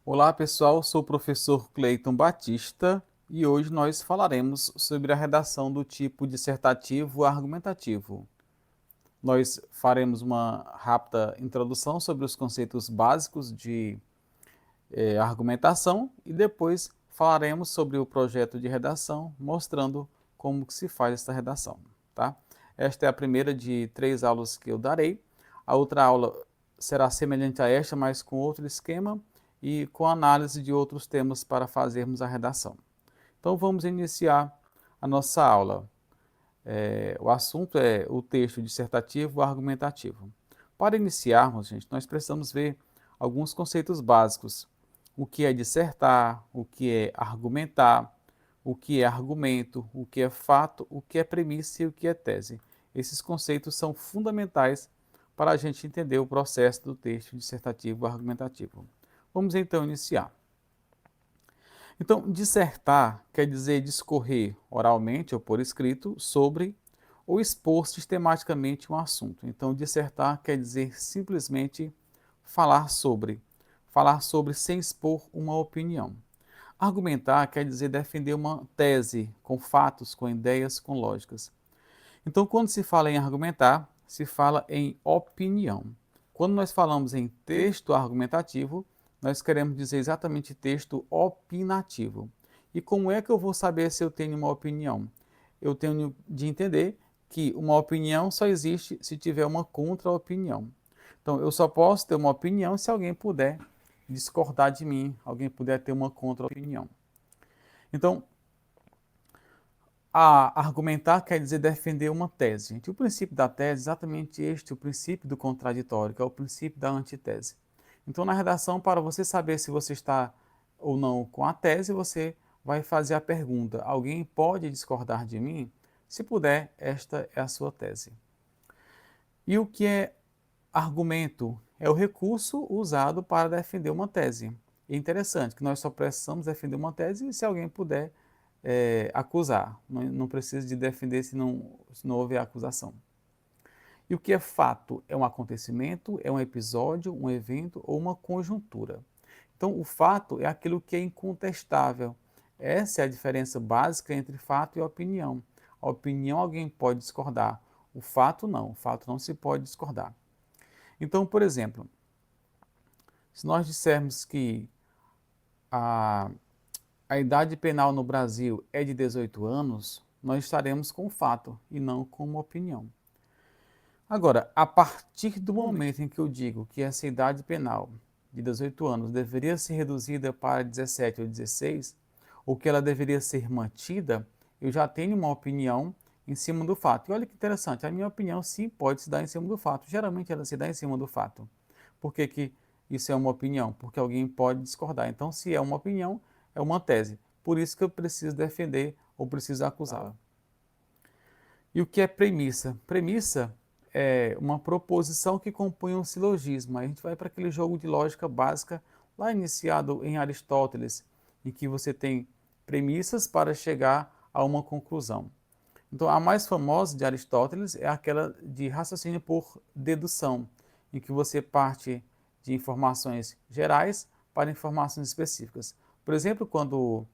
Olá pessoal, sou o professor Cleiton Batista e hoje nós falaremos sobre a redação do tipo dissertativo argumentativo. Nós faremos uma rápida introdução sobre os conceitos básicos de argumentação e depois falaremos sobre o projeto de redação, mostrando como que se faz essa redação. Tá? Esta é a primeira de 3 aulas que eu darei. A outra aula será semelhante a esta, mas com outro esquema e com análise de outros temas para fazermos a redação. Então vamos iniciar a nossa aula. O assunto é o texto dissertativo argumentativo. Para iniciarmos, gente, nós precisamos ver alguns conceitos básicos. O que é dissertar, o que é argumentar, o que é argumento, o que é fato, o que é premissa e o que é tese. Esses conceitos são fundamentais para a gente entender o processo do texto dissertativo argumentativo. Vamos então iniciar. Então, dissertar quer dizer discorrer oralmente ou por escrito sobre ou expor sistematicamente um assunto. Então, dissertar quer dizer simplesmente falar sobre sem expor uma opinião. Argumentar quer dizer defender uma tese com fatos, com ideias, com lógicas. Então, quando se fala em argumentar, se fala em opinião. Quando nós falamos em texto argumentativo, nós queremos dizer exatamente texto opinativo. E como é que eu vou saber se eu tenho uma opinião? Eu tenho de entender que uma opinião só existe se tiver uma contra-opinião. Então, eu só posso ter uma opinião se alguém puder discordar de mim, alguém puder ter uma contra-opinião. Então, argumentar quer dizer defender uma tese. Gente. O princípio da tese é exatamente este, o princípio do contraditório, que é o princípio da antitese. Então, na redação, para você saber se você está ou não com a tese, você vai fazer a pergunta: alguém pode discordar de mim? Se puder, esta é a sua tese. E o que é argumento? É o recurso usado para defender uma tese. É interessante que nós só precisamos defender uma tese se alguém puder acusar. Não precisa de defender se não houver acusação. E o que é fato? É um acontecimento, é um episódio, um evento ou uma conjuntura. Então, o fato é aquilo que é incontestável. Essa é a diferença básica entre fato e opinião. A opinião alguém pode discordar, o fato não. O fato não se pode discordar. Então, por exemplo, se nós dissermos que a, a idade penal no Brasil é de 18 anos, nós estaremos com o fato e não com uma opinião. Agora, a partir do momento em que eu digo que essa idade penal de 18 anos deveria ser reduzida para 17 ou 16, ou que ela deveria ser mantida, eu já tenho uma opinião em cima do fato. E olha que interessante, a minha opinião sim pode se dar em cima do fato. Geralmente ela se dá em cima do fato. Por que que isso é uma opinião? Porque alguém pode discordar. Então, se é uma opinião, é uma tese. Por isso que eu preciso defender ou preciso acusá-la. E o que é premissa? Premissa é uma proposição que compõe um silogismo. Aí a gente vai para aquele jogo de lógica básica lá iniciado em Aristóteles, em que você tem premissas para chegar a uma conclusão. Então, a mais famosa de Aristóteles é aquela de raciocínio por dedução, em que você parte de informações gerais para informações específicas. Por exemplo, quando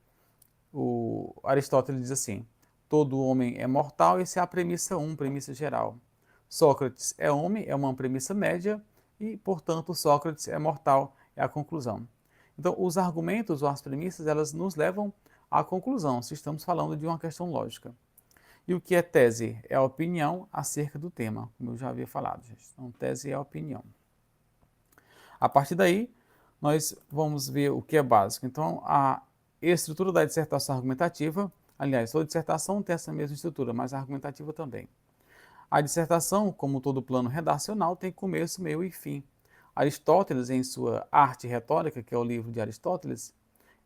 o Aristóteles diz assim: todo homem é mortal, essa é a premissa 1, premissa geral. Sócrates é homem, é uma premissa média, e, portanto, Sócrates é mortal, é a conclusão. Então, os argumentos ou as premissas, elas nos levam à conclusão, se estamos falando de uma questão lógica. E o que é tese? É a opinião acerca do tema, como eu já havia falado, gente. Então, tese é a opinião. A partir daí, nós vamos ver o que é básico. Então, a estrutura da dissertação argumentativa, aliás, toda dissertação tem essa mesma estrutura, mas a argumentativa também. A dissertação, como todo plano redacional, tem começo, meio e fim. Aristóteles, em sua Arte e Retórica, que é o livro de Aristóteles,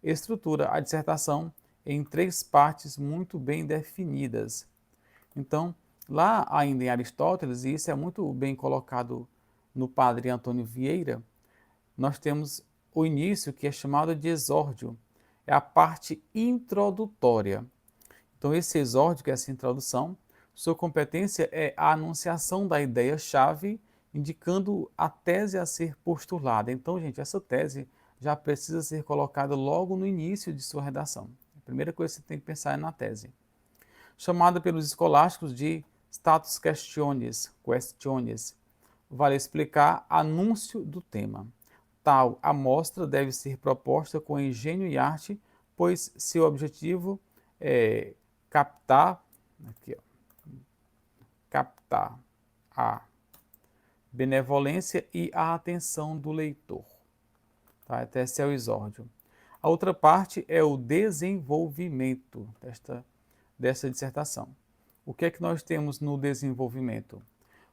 estrutura a dissertação em 3 partes muito bem definidas. Então, lá ainda em Aristóteles, e isso é muito bem colocado no padre Antônio Vieira, nós temos o início, que é chamado de exórdio. É a parte introdutória. Então, esse exórdio, que é essa introdução, sua competência é a anunciação da ideia-chave, indicando a tese a ser postulada. Então, gente, essa tese já precisa ser colocada logo no início de sua redação. A primeira coisa que você tem que pensar é na tese. Chamada pelos escolásticos de status questiones, vale explicar anúncio do tema. Tal amostra deve ser proposta com engenho e arte, pois seu objetivo é captar, aqui, ó, captar a benevolência e a atenção do leitor. Tá? Até esse é o exórdio. A outra parte é o desenvolvimento dessa dissertação. O que é que nós temos no desenvolvimento?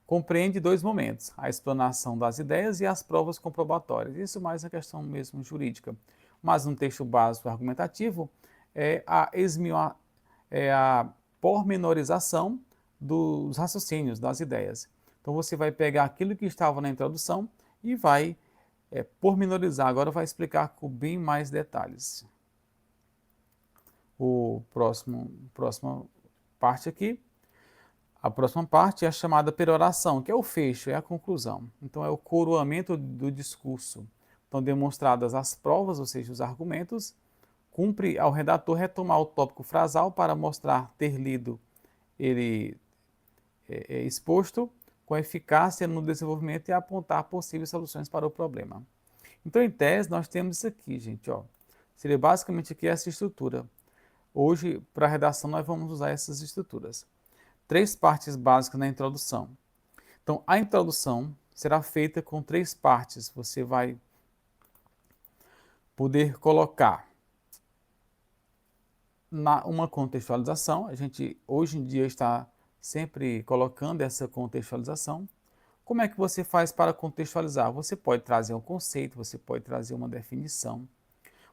Compreende dois momentos, a explanação das ideias e as provas comprobatórias. Isso mais a questão mesmo jurídica. Mas no texto básico argumentativo é a pormenorização dos raciocínios, das ideias. Então você vai pegar aquilo que estava na introdução e vai pormenorizar. Agora vai explicar com bem mais detalhes. Próxima parte aqui. A próxima parte é a chamada peroração, que é o fecho, é a conclusão. Então é o coroamento do discurso. Então demonstradas as provas, ou seja, os argumentos, cumpre ao redator retomar o tópico frasal para mostrar ter lido ele exposto com eficácia no desenvolvimento e apontar possíveis soluções para o problema. Então, em tese, nós temos isso aqui, gente, ó. Seria basicamente aqui essa estrutura. Hoje, para a redação, nós vamos usar essas estruturas. 3 partes básicas na introdução. Então, a introdução será feita com 3 partes. Você vai poder colocar uma contextualização. A gente, hoje em dia, está sempre colocando essa contextualização. Como é que você faz para contextualizar? Você pode trazer um conceito, você pode trazer uma definição,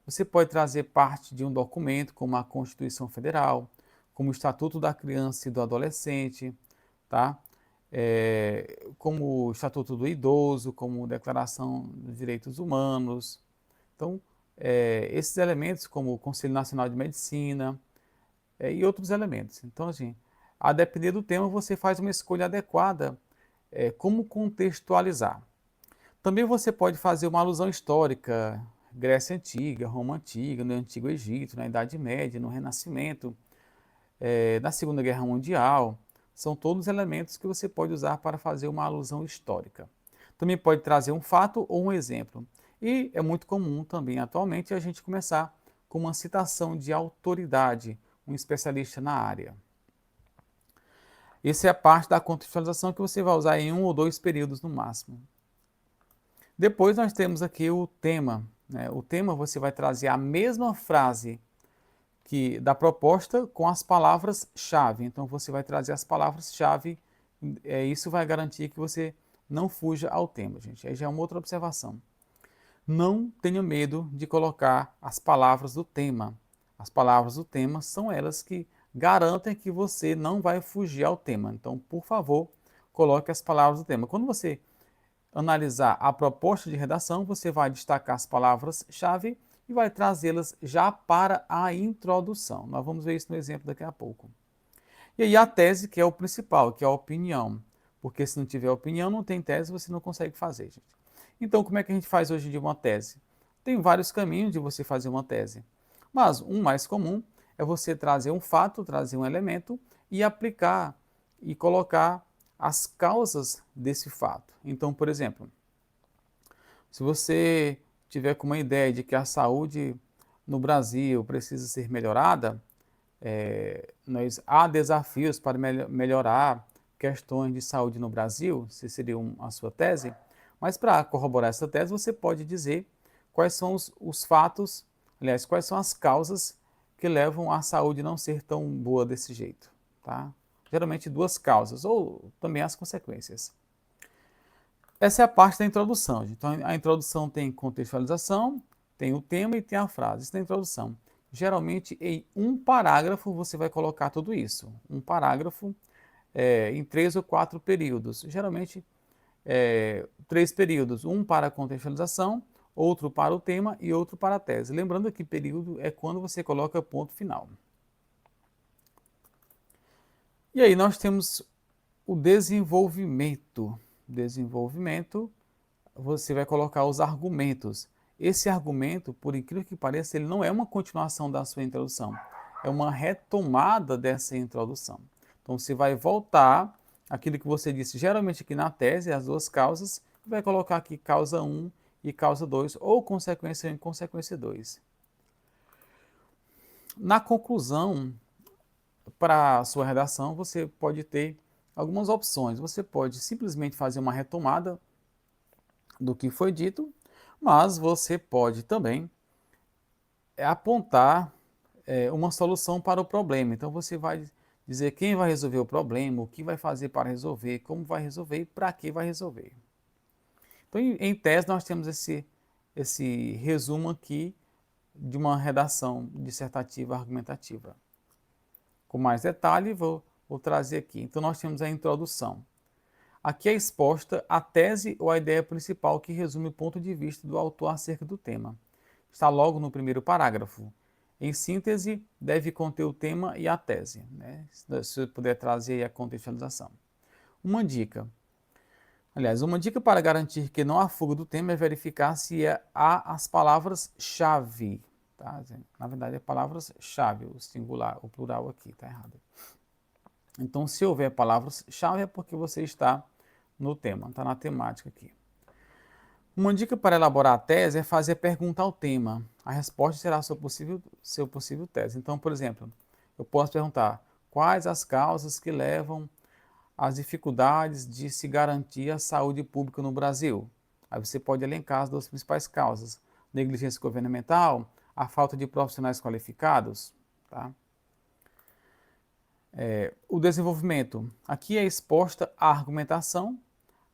você pode trazer parte de um documento, como a Constituição Federal, como o Estatuto da Criança e do Adolescente, tá? Como o Estatuto do Idoso, como a Declaração dos Direitos Humanos. Então, esses elementos, como o Conselho Nacional de Medicina e outros elementos. Então, assim, a depender do tema, você faz uma escolha adequada, como contextualizar. Também você pode fazer uma alusão histórica, Grécia Antiga, Roma Antiga, no Antigo Egito, na Idade Média, no Renascimento, na Segunda Guerra Mundial. São todos elementos que você pode usar para fazer uma alusão histórica. Também pode trazer um fato ou um exemplo. E é muito comum também atualmente a gente começar com uma citação de autoridade, um especialista na área. Essa é a parte da contextualização que você vai usar em 1 ou 2 períodos no máximo. Depois nós temos aqui o tema. Né? O tema você vai trazer a mesma frase da proposta com as palavras-chave. Então você vai trazer as palavras-chave. Isso vai garantir que você não fuja ao tema, gente. Aí já é uma outra observação. Não tenha medo de colocar as palavras do tema. As palavras do tema são elas que garantem que você não vai fugir ao tema. Então, por favor, coloque as palavras do tema. Quando você analisar a proposta de redação, você vai destacar as palavras-chave e vai trazê-las já para a introdução. Nós vamos ver isso no exemplo daqui a pouco. E aí a tese, que é o principal, que é a opinião. Porque se não tiver opinião, não tem tese, você não consegue fazer, gente. Então, como é que a gente faz hoje em dia uma tese? Tem vários caminhos de você fazer uma tese. Mas um mais comum é você trazer um fato, trazer um elemento e aplicar e colocar as causas desse fato. Então, por exemplo, se você tiver com uma ideia de que a saúde no Brasil precisa ser melhorada, há desafios para melhorar questões de saúde no Brasil, se seria a sua tese, mas para corroborar essa tese, você pode dizer quais são os fatos, aliás, quais são as causas que levam a saúde não ser tão boa desse jeito, tá? Geralmente 2 causas, ou também as consequências. Essa é a parte da introdução. Então, a introdução tem contextualização, tem o tema e tem a frase. Isso é a introdução. Geralmente, em um parágrafo, você vai colocar tudo isso. Um parágrafo em 3 ou 4 períodos. Geralmente, 3 períodos. Um para a contextualização, outro para o tema e outro para a tese. Lembrando que período é quando você coloca ponto final. E aí nós temos o desenvolvimento. Desenvolvimento, você vai colocar os argumentos. esse argumento, por incrível que pareça, ele não é uma continuação da sua introdução, é uma retomada dessa introdução. Então você vai voltar àquilo que você disse geralmente aqui na tese, as duas causas, e vai colocar aqui causa 1 e causa 2, ou consequência 1 e consequência 2. Na conclusão, para a sua redação, você pode ter algumas opções. Você pode simplesmente fazer uma retomada do que foi dito, mas você pode também apontar uma solução para o problema. Então você vai dizer quem vai resolver o problema, o que vai fazer para resolver, como vai resolver e para que vai resolver. Então, em tese, nós temos esse resumo aqui de uma redação dissertativa argumentativa. Com mais detalhe, vou trazer aqui. Então, nós temos a introdução. Aqui é exposta a tese ou a ideia principal que resume o ponto de vista do autor acerca do tema. Está logo no primeiro parágrafo. Em síntese, deve conter o tema e a tese, né? Se eu puder trazer aí a contextualização. Uma dica. Aliás, uma dica para garantir que não há fuga do tema é verificar se há as palavras-chave. Tá? Na verdade, é palavras-chave, o singular, o plural aqui, está errado. Então, se houver palavras-chave é porque você está no tema, está na temática aqui. Uma dica para elaborar a tese é fazer pergunta ao tema. A resposta será seu possível tese. Então, por exemplo, eu posso perguntar quais as causas que levam às dificuldades de se garantir a saúde pública no Brasil. Aí você pode elencar as duas principais causas: negligência governamental, a falta de profissionais qualificados. Tá? O desenvolvimento. Aqui é exposta a argumentação,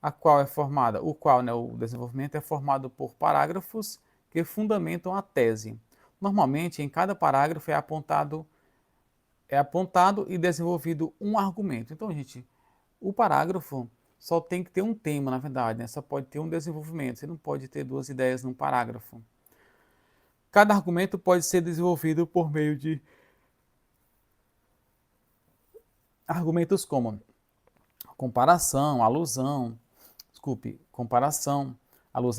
a qual é formada, o desenvolvimento é formado por parágrafos que fundamentam a tese. Normalmente, em cada parágrafo é apontado e desenvolvido um argumento. Então, gente, o parágrafo só tem que ter um tema, na verdade, né? Só pode ter um desenvolvimento, você não pode ter duas ideias num parágrafo. Cada argumento pode ser desenvolvido por meio de argumentos como comparação, alusão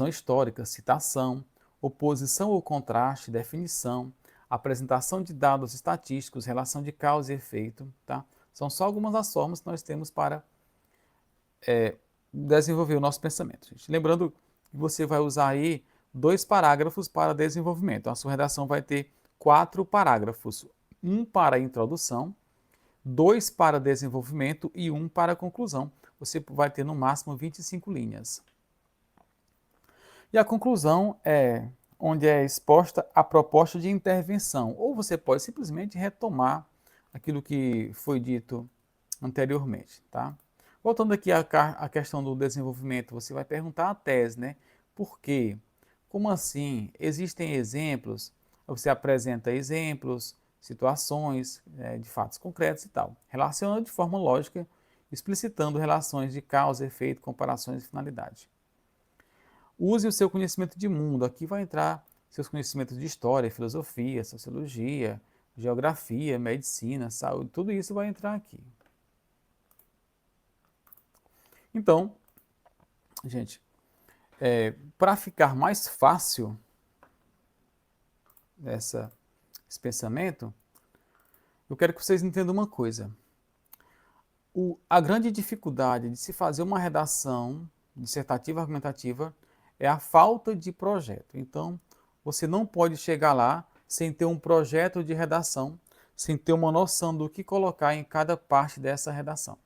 histórica, citação, oposição ou contraste, definição, apresentação de dados estatísticos, relação de causa e efeito. Tá? São só algumas das formas que nós temos para desenvolver o nosso pensamento. Gente. Lembrando que você vai usar aí 2 parágrafos para desenvolvimento. Então, a sua redação vai ter 4 parágrafos. Um para a introdução, 2 para desenvolvimento e 1 para a conclusão. Você vai ter no máximo 25 linhas. E a conclusão é onde é exposta a proposta de intervenção. Ou você pode simplesmente retomar aquilo que foi dito anteriormente. Tá? Voltando aqui à questão do desenvolvimento, você vai perguntar a tese, né? Por quê? Como assim? Existem exemplos? Você apresenta exemplos, situações de fatos concretos e tal. Relaciona de forma lógica, explicitando relações de causa, efeito, comparações e finalidade. Use o seu conhecimento de mundo. Aqui vai entrar seus conhecimentos de história, filosofia, sociologia, geografia, medicina, saúde, tudo isso vai entrar aqui. Então, gente, para ficar mais fácil esse pensamento, eu quero que vocês entendam uma coisa. A grande dificuldade de se fazer uma redação dissertativa argumentativa é a falta de projeto. Então, você não pode chegar lá sem ter um projeto de redação, sem ter uma noção do que colocar em cada parte dessa redação.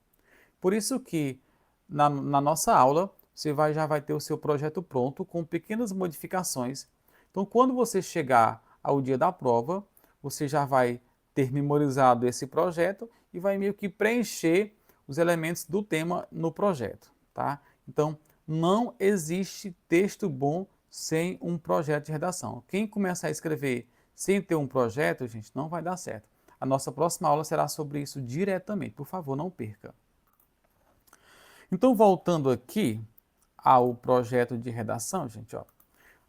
Por isso que na nossa aula, você já vai ter o seu projeto pronto com pequenas modificações. Então, quando você chegar ao dia da prova, você já vai ter memorizado esse projeto e vai meio que preencher os elementos do tema no projeto, tá? Então, não existe texto bom sem um projeto de redação. Quem começar a escrever sem ter um projeto, gente, não vai dar certo. A nossa próxima aula será sobre isso diretamente. Por favor, não perca. Então, voltando aqui ao projeto de redação, gente, ó,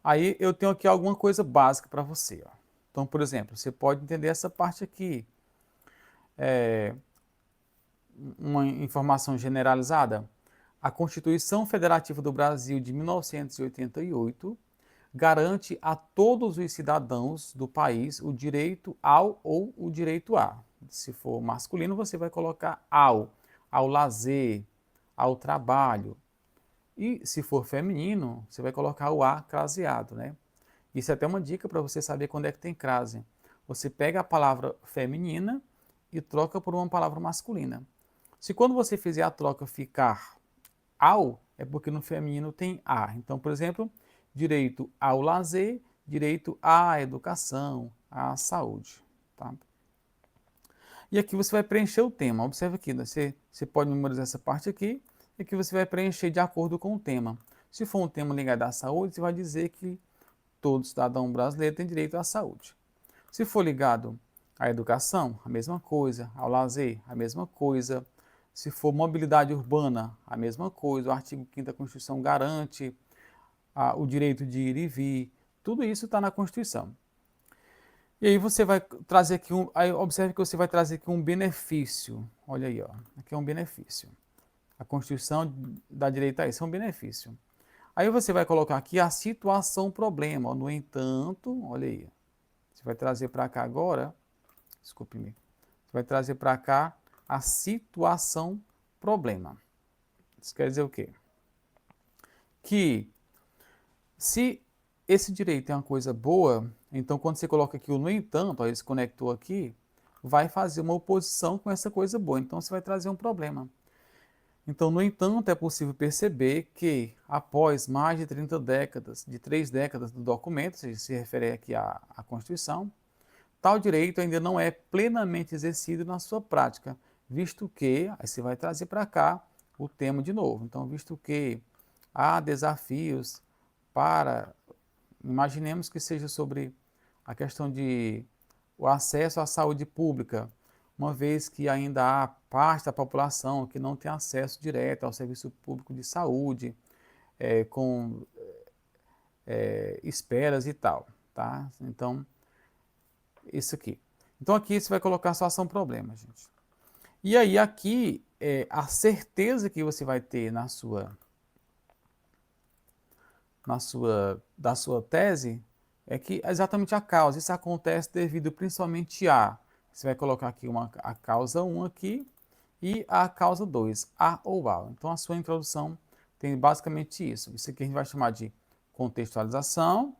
aí eu tenho aqui alguma coisa básica para você. Ó. Então, por exemplo, você pode entender essa parte aqui. Uma informação generalizada. A Constituição Federativa do Brasil de 1988 garante a todos os cidadãos do país o direito ao ou o direito a. Se for masculino, você vai colocar ao lazer, ao trabalho. E se for feminino, você vai colocar o a craseado, né? Isso é até uma dica para você saber quando é que tem crase. Você pega a palavra feminina e troca por uma palavra masculina. Se quando você fizer a troca ficar ao, é porque no feminino tem a. Então, por exemplo, direito ao lazer, direito à educação, à saúde. Tá? E aqui você vai preencher o tema. Observe aqui, né? Você pode memorizar essa parte aqui, e aqui você vai preencher de acordo com o tema. Se for um tema ligado à saúde, você vai dizer que todo cidadão brasileiro tem direito à saúde. Se for ligado à educação, a mesma coisa. Ao lazer, a mesma coisa. Se for mobilidade urbana, a mesma coisa. O artigo 5º da Constituição garante o direito de ir e vir. Tudo isso está na Constituição. E aí você vai trazer aqui aí observe que você vai trazer aqui um benefício. Olha aí, ó. Aqui é um benefício. A Constituição dá direito a isso, é um benefício. Aí você vai colocar aqui a situação problema. Ó. No entanto, olha aí. Você vai trazer para cá agora, desculpe-me. Você vai trazer para cá a situação problema. Isso quer dizer o quê? Que se esse direito é uma coisa boa, então quando você coloca aqui o no entanto, ó, ele se conectou aqui, vai fazer uma oposição com essa coisa boa. Então você vai trazer um problema. Então, no entanto, é possível perceber que, após mais de 30 décadas, de 3 décadas do documento, se refere aqui à Constituição, tal direito ainda não é plenamente exercido na sua prática, visto que, aí você vai trazer para cá o tema de novo. Então, visto que há desafios para, imaginemos que seja sobre a questão de o acesso à saúde pública, uma vez que ainda há parte da população que não tem acesso direto ao serviço público de saúde, com esperas e tal, tá? Então, isso aqui. Então, aqui você vai colocar a situação problema, gente. E aí, aqui, a certeza que você vai ter da sua tese é que é exatamente a causa. Isso acontece devido principalmente a. Você vai colocar aqui a causa 1 aqui e a causa 2, a ou a. Então, a sua introdução tem basicamente isso. Isso aqui a gente vai chamar de contextualização.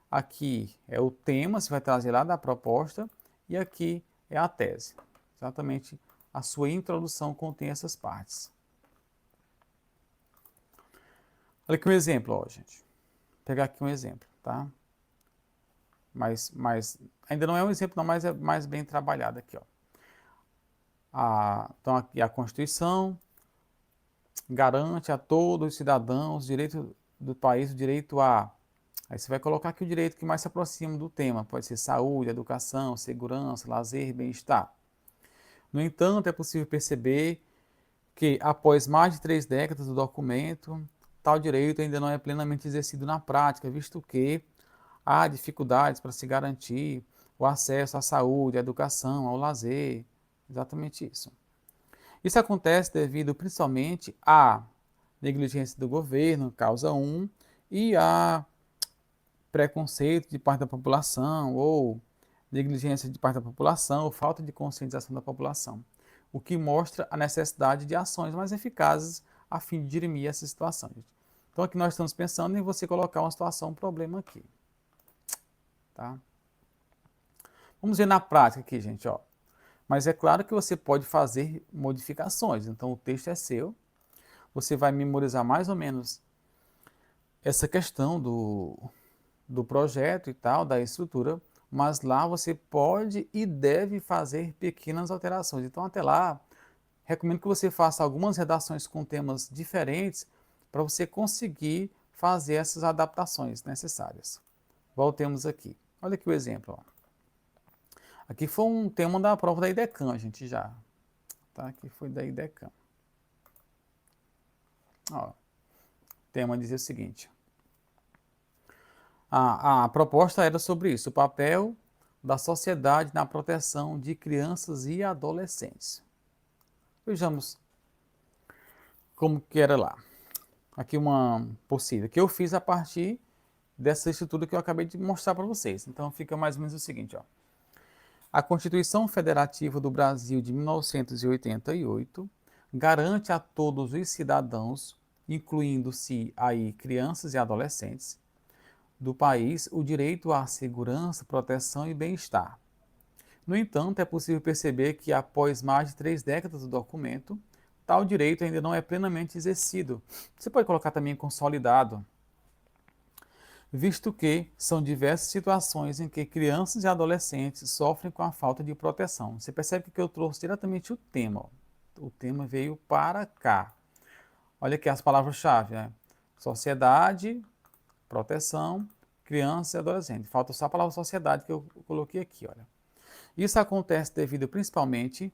Aqui é o tema, você vai trazer lá da proposta. E aqui é a tese. Exatamente a sua introdução contém essas partes. Olha aqui um exemplo, ó, gente. Vou pegar aqui um exemplo, tá? Mas ainda não é um exemplo, não, mas é mais bem trabalhado aqui, ó. Então, aqui a Constituição garante a todos os cidadãos direito do país o direito a. Aí você vai colocar aqui o direito que mais se aproxima do tema. Pode ser saúde, educação, segurança, lazer, bem-estar. No entanto, é possível perceber que, após mais de 3 décadas do documento, tal direito ainda não é plenamente exercido na prática, visto que há dificuldades para se garantir o acesso à saúde, à educação, ao lazer. Exatamente isso. Isso acontece devido principalmente à negligência do governo, causa 1, e a preconceito de parte da população, ou negligência de parte da população, ou falta de conscientização da população, o que mostra a necessidade de ações mais eficazes a fim de dirimir essa situação. Então aqui nós estamos pensando em você colocar uma situação, um problema aqui. Tá? Vamos ver na prática aqui, gente, ó. Mas é claro que você pode fazer modificações, então o texto é seu. Você vai memorizar mais ou menos essa questão do projeto e tal, da estrutura, mas lá você pode e deve fazer pequenas alterações. Então, até lá, recomendo que você faça algumas redações com temas diferentes para você conseguir fazer essas adaptações necessárias. Voltemos aqui. Olha aqui o exemplo. Ó. Aqui foi um tema da prova da IDECAM, gente, já. Tá? Aqui foi da IDECAM. Ó, o tema dizia o seguinte. A proposta era sobre isso, o papel da sociedade na proteção de crianças e adolescentes. Vejamos como que era lá. Aqui uma possível, que eu fiz a partir dessa estrutura que eu acabei de mostrar para vocês. Então fica mais ou menos o seguinte, ó. A Constituição Federativa do Brasil de 1988 garante a todos os cidadãos, incluindo-se aí crianças e adolescentes, do país o direito à segurança, proteção e bem-estar. No entanto, é possível perceber que após mais de 3 décadas do documento, tal direito ainda não é plenamente exercido. Você pode colocar também consolidado, visto que são diversas situações em que crianças e adolescentes sofrem com a falta de proteção. Você percebe que eu trouxe diretamente o tema. Ó. O tema veio para cá. Olha aqui as palavras-chave, né? Sociedade, proteção, criança e adolescente. Falta só a palavra sociedade que eu coloquei aqui, olha. Isso acontece devido principalmente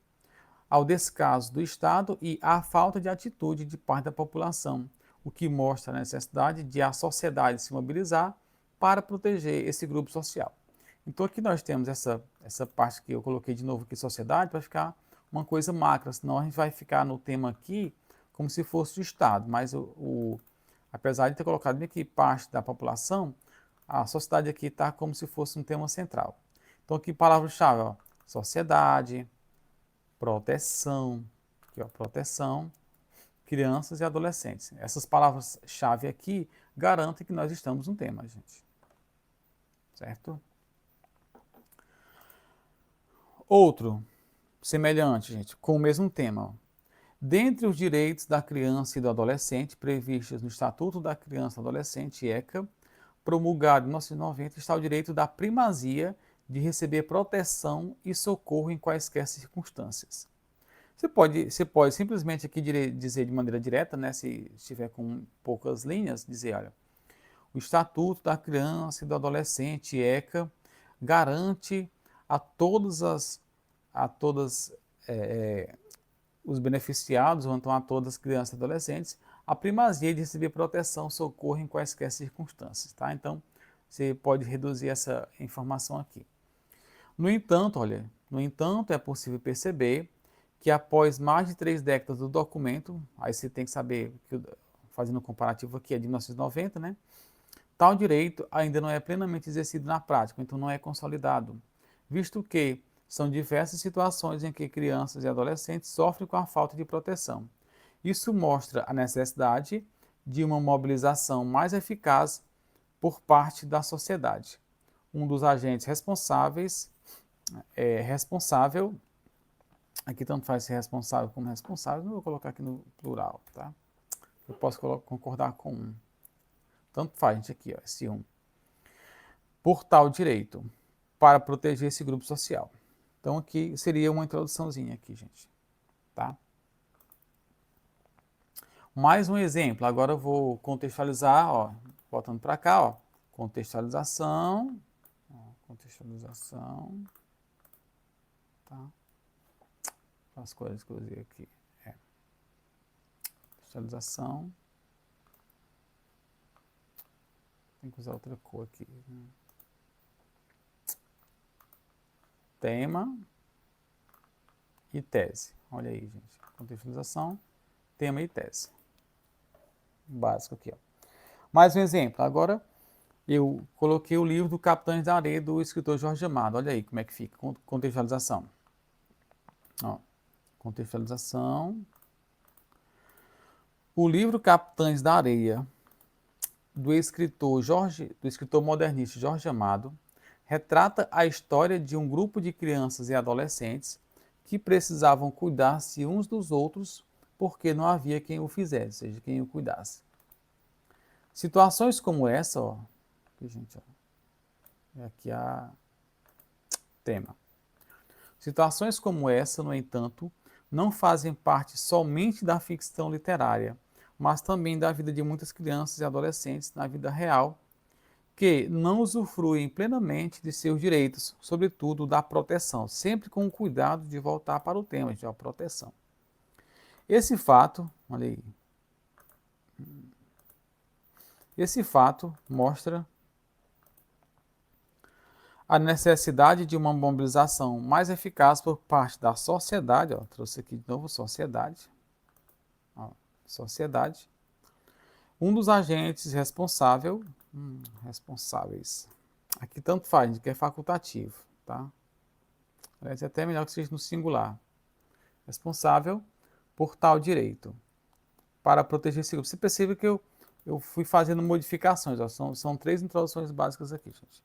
ao descaso do Estado e à falta de atitude de parte da população, o que mostra a necessidade de a sociedade se mobilizar para proteger esse grupo social. Então aqui nós temos essa parte que eu coloquei de novo aqui, sociedade, para ficar uma coisa macra, senão a gente vai ficar no tema aqui como se fosse o Estado, mas apesar de ter colocado aqui parte da população, a sociedade aqui está como se fosse um tema central. Então aqui palavra-chave, sociedade, proteção, aqui, ó, proteção, crianças e adolescentes. Essas palavras-chave aqui garantem que nós estamos no tema, gente. Certo? Outro, semelhante, gente, com o mesmo tema. Ó. Dentre os direitos da criança e do adolescente previstos no Estatuto da Criança e Adolescente, ECA, promulgado em 1990, está o direito da primazia de receber proteção e socorro em quaisquer circunstâncias. Você pode simplesmente aqui dizer de maneira direta, né, se estiver com poucas linhas, dizer, olha, o Estatuto da Criança e do Adolescente, ECA, garante a todos os beneficiados, ou então a todas as crianças e adolescentes, a primazia de receber proteção, socorro em quaisquer circunstâncias, tá? Então, você pode reduzir essa informação aqui. No entanto, olha, é possível perceber que após mais de 3 décadas do documento, aí você tem que saber, fazendo um comparativo aqui, é de 1990, né? Tal direito ainda não é plenamente exercido na prática, então não é consolidado, visto que são diversas situações em que crianças e adolescentes sofrem com a falta de proteção. Isso mostra a necessidade de uma mobilização mais eficaz por parte da sociedade. Um dos agentes responsável, aqui tanto faz ser responsável como responsável, não vou colocar aqui no plural, tá? Eu posso concordar com um. Tanto faz, gente, aqui, ó, esse um. Por tal direito, para proteger esse grupo social. Então aqui seria uma introduçãozinha aqui, gente, tá? Mais um exemplo, agora eu vou contextualizar, ó, voltando para cá, ó, contextualização, tá? As coisas que eu usei aqui, contextualização, tem que usar outra cor aqui, né? Tema e tese, olha aí, gente, contextualização, tema e tese. Básico aqui, ó. Mais um exemplo. Agora eu coloquei o livro do Capitães da Areia do escritor Jorge Amado. Olha aí como é que fica. Contextualização. Ó, contextualização. O livro Capitães da Areia do escritor modernista Jorge Amado retrata a história de um grupo de crianças e adolescentes que precisavam cuidar-se uns dos outros porque não havia quem o fizesse, ou seja, quem o cuidasse. Situações como essa, ó, aqui, gente, ó, aqui a tema. Situações como essa, no entanto, não fazem parte somente da ficção literária, mas também da vida de muitas crianças e adolescentes na vida real, que não usufruem plenamente de seus direitos, sobretudo da proteção, sempre com o cuidado de voltar para o tema, de proteção. Esse fato, olha aí, esse fato mostra a necessidade de uma mobilização mais eficaz por parte da sociedade, ó, trouxe aqui de novo sociedade, ó, sociedade. Um dos agentes responsável Responsáveis. Aqui tanto faz, a gente quer facultativo, tá? Aliás, é até melhor que seja no singular. Responsável por tal direito. Para proteger esse grupo. Você percebe que eu fui fazendo modificações. Ó, são 3 introduções básicas aqui, gente.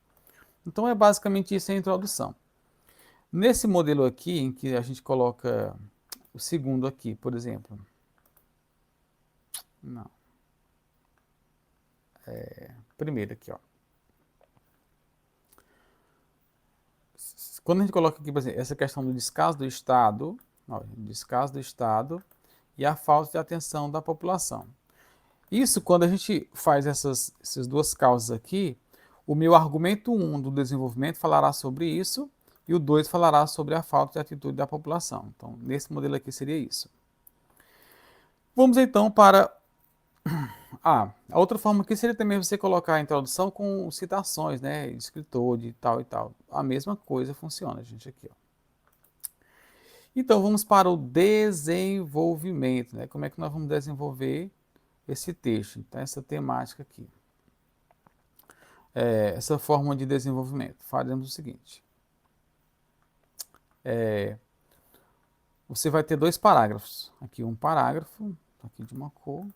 Então, é basicamente isso a introdução. Nesse modelo aqui, em que a gente coloca o segundo aqui, por exemplo. Não. Primeiro aqui, ó. Quando a gente coloca aqui, por exemplo, essa questão do descaso do Estado, ó, descaso do Estado e a falta de atenção da população. Isso, quando a gente faz essas 2 causas aqui, o meu argumento 1 do desenvolvimento falará sobre isso e o 2 falará sobre a falta de atitude da população. Então, nesse modelo aqui seria isso. Vamos então para a outra forma aqui seria também você colocar a introdução com citações, né, de escritor, de tal e tal. A mesma coisa funciona, gente, aqui, ó. Então, vamos para o desenvolvimento, né? Como é que nós vamos desenvolver esse texto? Então, essa temática aqui. Essa forma de desenvolvimento. Faremos o seguinte. Você vai ter 2 parágrafos. Aqui um parágrafo, aqui de uma cor.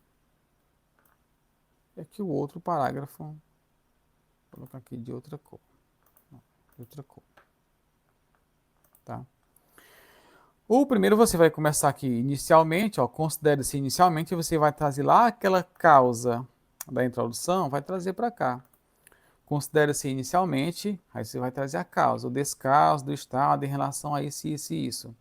E aqui o outro parágrafo. Vou colocar aqui de outra cor. De outra cor. Tá? O primeiro você vai começar aqui inicialmente, ó, considere-se inicialmente, e você vai trazer lá aquela causa da introdução, vai trazer para cá. Considere-se inicialmente, aí você vai trazer a causa, o descaso do Estado em relação a isso, isso e isso.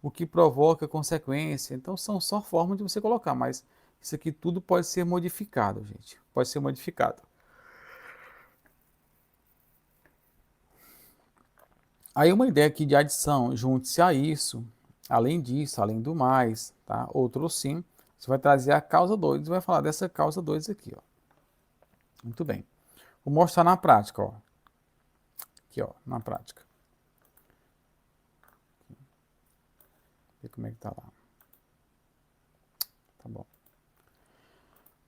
O que provoca consequência. Então, são só formas de você colocar, mas isso aqui tudo pode ser modificado, gente. Pode ser modificado. Aí, uma ideia aqui de adição, junte-se a isso, além disso, além do mais, tá? Outro sim, você vai trazer a causa 2 e vai falar dessa causa 2 aqui, ó. Muito bem. Vou mostrar na prática, ó. Aqui, ó, na prática. Ver como é que tá lá. Tá bom.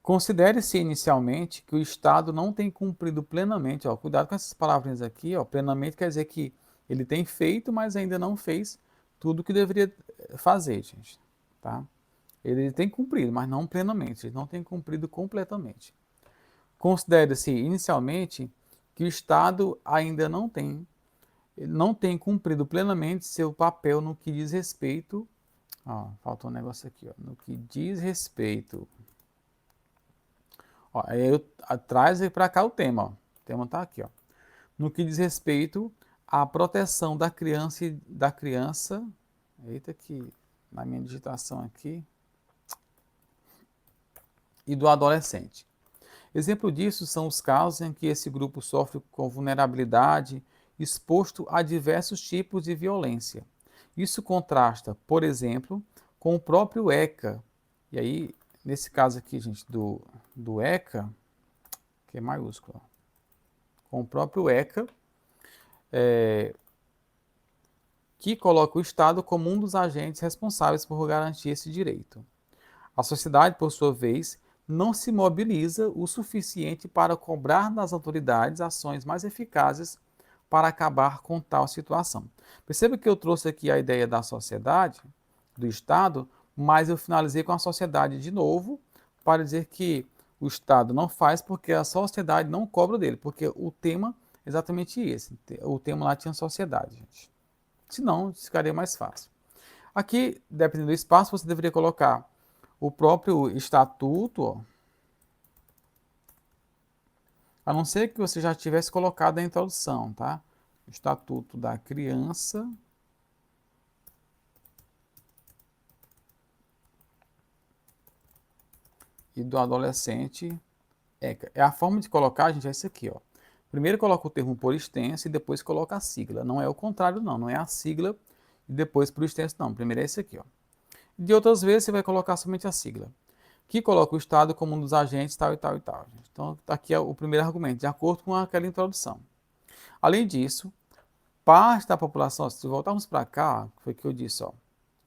Considere-se inicialmente que o Estado não tem cumprido plenamente, ó, cuidado com essas palavrinhas aqui, ó, plenamente quer dizer que ele tem feito, mas ainda não fez tudo o que deveria fazer, gente, tá? Ele tem cumprido, mas não plenamente, ele não tem cumprido completamente. Considere-se inicialmente que o Estado ainda não tem cumprido plenamente seu papel no que diz respeito, ó, faltou um negócio aqui, ó, no que diz respeito. Ó, aí eu traz para cá o tema, ó. O tema está aqui, ó. No que diz respeito à proteção da criança, eita que na minha digitação aqui, e do adolescente. Exemplo disso são os casos em que esse grupo sofre com vulnerabilidade, exposto a diversos tipos de violência. Isso contrasta, por exemplo, com o próprio ECA. E aí, nesse caso aqui, gente, do ECA, que é maiúsculo, com o próprio ECA, que coloca o Estado como um dos agentes responsáveis por garantir esse direito. A sociedade, por sua vez, não se mobiliza o suficiente para cobrar das autoridades ações mais eficazes para acabar com tal situação. Perceba que eu trouxe aqui a ideia da sociedade, do Estado, mas eu finalizei com a sociedade de novo, para dizer que o Estado não faz porque a sociedade não cobra dele, porque o tema é exatamente esse. O tema lá tinha sociedade, gente. Senão, ficaria mais fácil. Aqui, dependendo do espaço, você deveria colocar o próprio estatuto, ó, a não ser que você já tivesse colocado a introdução, tá? Estatuto da Criança e do Adolescente. É a forma de colocar, gente, é isso aqui, ó. Primeiro coloca o termo por extenso e depois coloca a sigla. Não é o contrário, não. Não é a sigla e depois por extenso, não. Primeiro é esse aqui, ó. De outras vezes, você vai colocar somente a sigla, que coloca o Estado como um dos agentes, tal e tal e tal. Então, aqui é o primeiro argumento, de acordo com aquela introdução. Além disso, parte da população, se voltarmos para cá, foi o que eu disse, ó,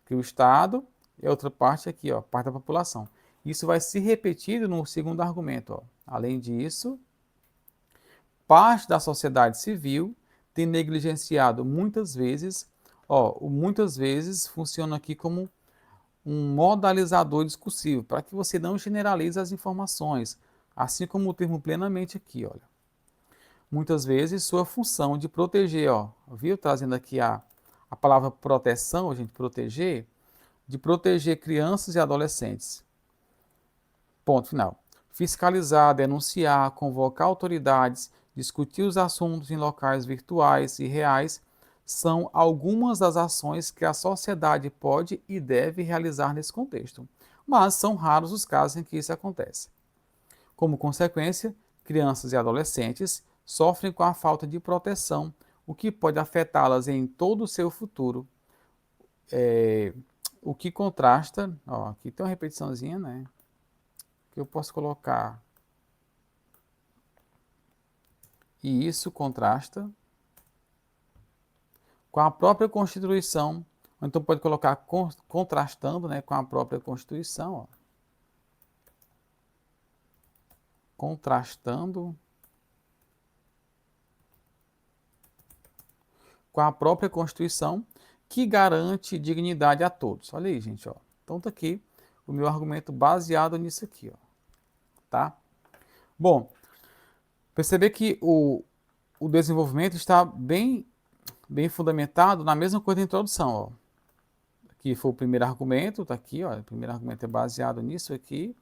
que o Estado e a outra parte aqui, ó, parte da população. Isso vai se repetir no segundo argumento, ó. Além disso, parte da sociedade civil tem negligenciado muitas vezes, o muitas vezes funciona aqui como um modalizador discursivo, para que você não generalize as informações, assim como o termo plenamente aqui, olha. Muitas vezes sua função de proteger, viu? Trazendo aqui a palavra proteção, gente, proteger, de proteger crianças e adolescentes. Ponto final. Fiscalizar, denunciar, convocar autoridades, discutir os assuntos em locais virtuais e reais são algumas das ações que a sociedade pode e deve realizar nesse contexto, mas são raros os casos em que isso acontece. Como consequência, crianças e adolescentes sofrem com a falta de proteção, o que pode afetá-las em todo o seu futuro. O que contrasta, aqui tem uma repetiçãozinha, né? Que eu posso colocar. E isso contrasta com a própria Constituição, ou então pode colocar contrastando, né, com a própria Constituição, contrastando com a própria Constituição, que garante dignidade a todos. Olha aí, gente, Então tá aqui o meu argumento baseado nisso aqui, tá? Bom, perceber que o desenvolvimento está bem fundamentado na mesma coisa da introdução, Aqui foi o primeiro argumento, tá aqui, o primeiro argumento é baseado nisso aqui,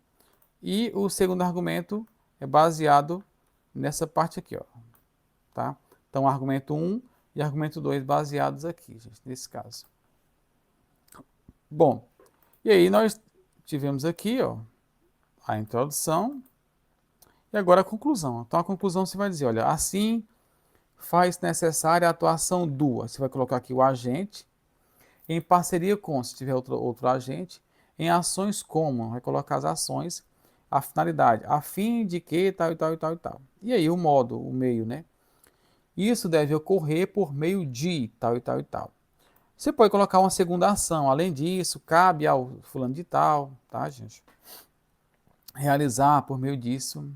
e o segundo argumento é baseado nessa parte aqui, tá? Então, argumento 1 e argumento 2 baseados aqui, gente, nesse caso. Bom, e aí nós tivemos aqui, a introdução e agora a conclusão. Então, a conclusão você vai dizer, olha, assim faz necessária a atuação do, você vai colocar aqui o agente, em parceria com, se tiver outro agente, em ações como, vai colocar as ações, a finalidade, a fim de que tal e tal e tal e tal. E aí o modo, o meio, né? Isso deve ocorrer por meio de tal e tal e tal. Você pode colocar uma segunda ação. Além disso, cabe ao fulano de tal, tá, gente? Realizar por meio disso.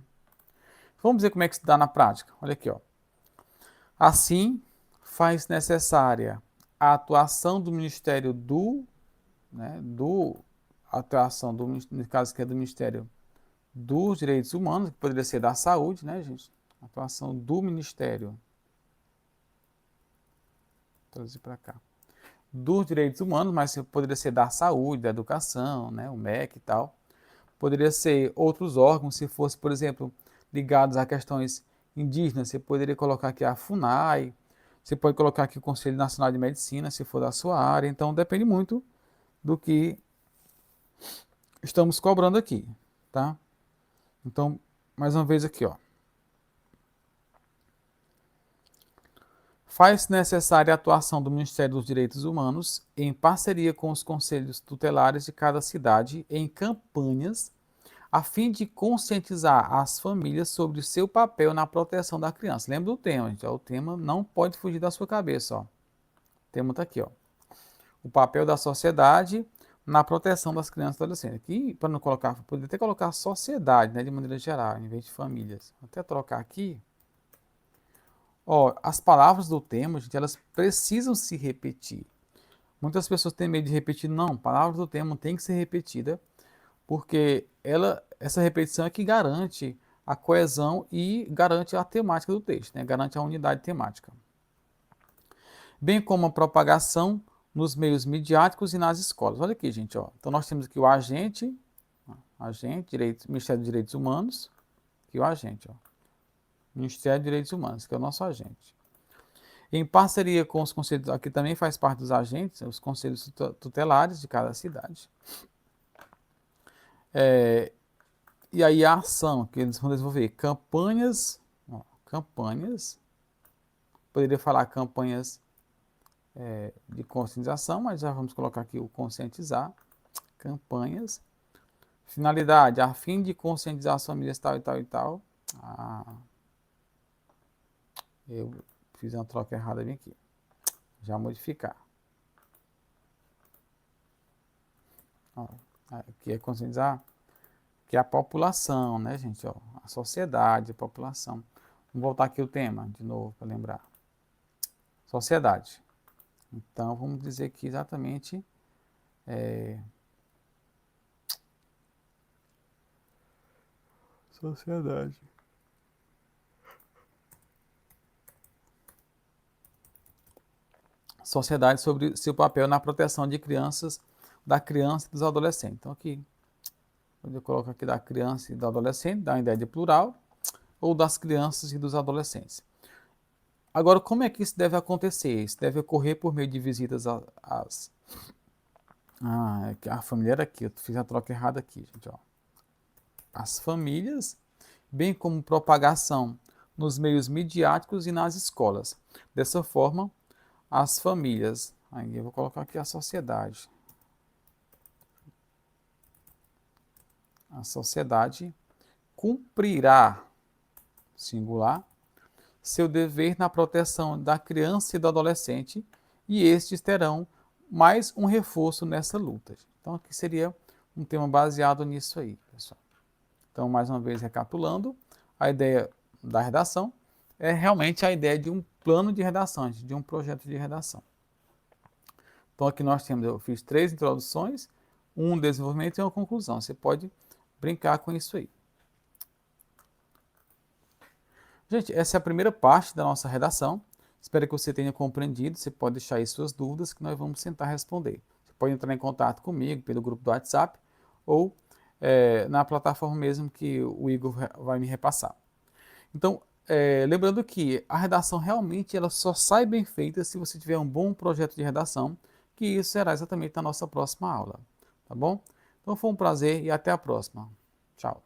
Vamos ver como é que se dá na prática. Olha aqui, Assim, faz necessária a atuação do Ministério atuação do, no caso que é do Ministério dos Direitos Humanos, que poderia ser da Saúde, né, gente? Atuação do Ministério. Vou trazer para cá. Dos Direitos Humanos, mas poderia ser da Saúde, da Educação, né, o MEC e tal. Poderia ser outros órgãos, se fosse, por exemplo, ligados a questões indígenas, você poderia colocar aqui a FUNAI, você pode colocar aqui o Conselho Nacional de Medicina, se for da sua área. Então, depende muito do que estamos cobrando aqui, tá? Então, mais uma vez aqui, Faz necessária a atuação do Ministério dos Direitos Humanos em parceria com os conselhos tutelares de cada cidade em campanhas a fim de conscientizar as famílias sobre o seu papel na proteção da criança. Lembra do tema, gente? O tema não pode fugir da sua cabeça, O tema está aqui, O papel da sociedade na proteção das crianças e adolescentes. Aqui, para não colocar, poderia até colocar sociedade, né, de maneira geral, em vez de famílias. Vou até trocar aqui. As palavras do tema, gente, elas precisam se repetir. Muitas pessoas têm medo de repetir. Não, palavras do tema tem que ser repetida, porque essa repetição é que garante a coesão e garante a temática do texto, né? Garante a unidade temática. Bem como a propagação nos midiáticos e nas escolas. Olha aqui, gente, Então nós temos aqui o agente, Ministério dos Direitos Humanos, aqui o agente, Ministério dos Direitos Humanos, que é o nosso agente. Em parceria com os conselhos, aqui também faz parte dos agentes, os conselhos tutelares de cada cidade. E aí a ação que eles vão desenvolver, campanhas, poderia falar campanhas de conscientização, mas já vamos colocar aqui o conscientizar, campanhas, finalidade, a fim de conscientizar as famílias tal e tal e tal. Eu fiz uma troca errada bem aqui, já modificar. Aqui é conscientizar que é a população, né, gente? A sociedade, a população. Vamos voltar aqui o tema, de novo, para lembrar. Sociedade. Então, vamos dizer que exatamente... Sociedade. Sociedade sobre seu papel na proteção de crianças, da criança e dos adolescentes. Então, aqui, eu coloco aqui da criança e do adolescente, dá uma ideia de plural, ou das crianças e dos adolescentes. Agora, como é que isso deve acontecer? Isso deve ocorrer por meio de visitas às... a família era aqui, eu fiz a troca errada aqui, gente, ó. As famílias, bem como propagação nos meios midiáticos e nas escolas. Dessa forma, as famílias, aí eu vou colocar aqui a sociedade. A sociedade cumprirá, singular, seu dever na proteção da criança e do adolescente, e estes terão mais um reforço nessa luta. Então, aqui seria um tema baseado nisso aí, pessoal. Então, mais uma vez, recapitulando, a ideia da redação é realmente a ideia de um plano de redação, de um projeto de redação. Então, aqui nós temos, eu fiz 3 introduções, um desenvolvimento e uma conclusão. Você pode brincar com isso aí. Gente, essa é a primeira parte da nossa redação. Espero que você tenha compreendido. Você pode deixar aí suas dúvidas que nós vamos tentar responder. Você pode entrar em contato comigo pelo grupo do WhatsApp ou na plataforma mesmo que o Igor vai me repassar. Então, lembrando que a redação realmente ela só sai bem feita se você tiver um bom projeto de redação, que isso será exatamente na nossa próxima aula. Tá bom? Então foi um prazer e até a próxima. Tchau.